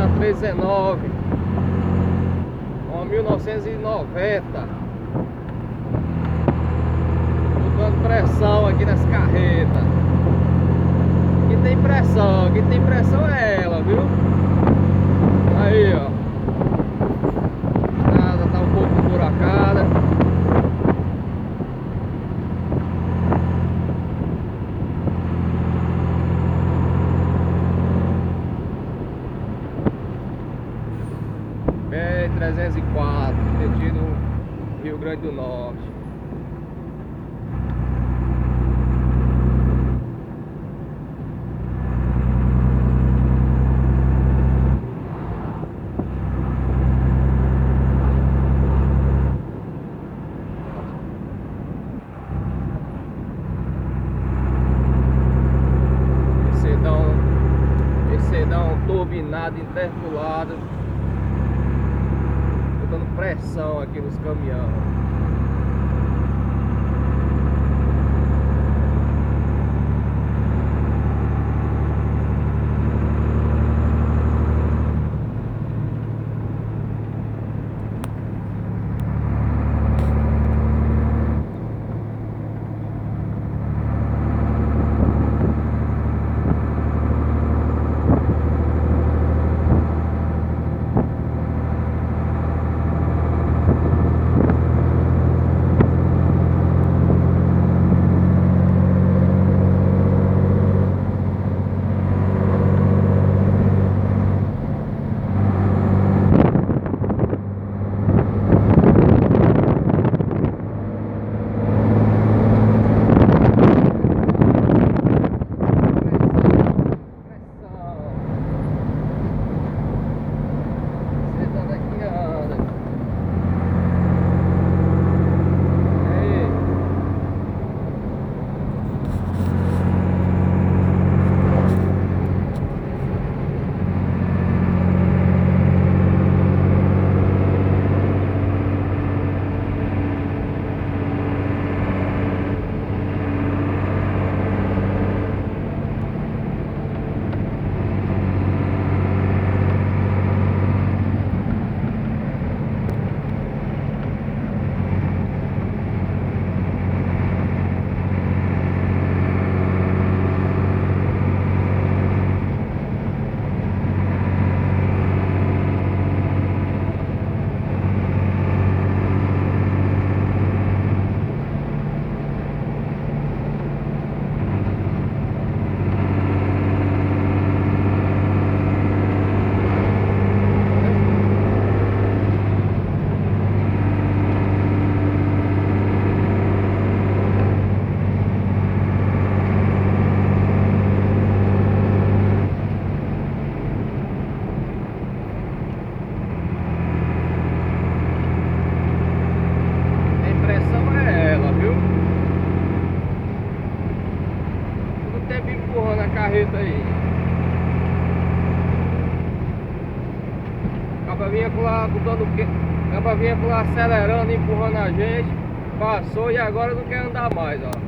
na 319, uma 1990, botando pressão aqui nas carretas. Aqui tem pressão é ela, viu? Aí, ó, a estrada tá um pouco buracada. BR-304, sentido Rio Grande do Norte. Sedão turbinado, interculado, botando pressão aqui nos caminhões. Empurrando a carreta aí. Acaba vinha com lá acelerando, empurrando a gente. Passou e agora não quer andar mais, ó.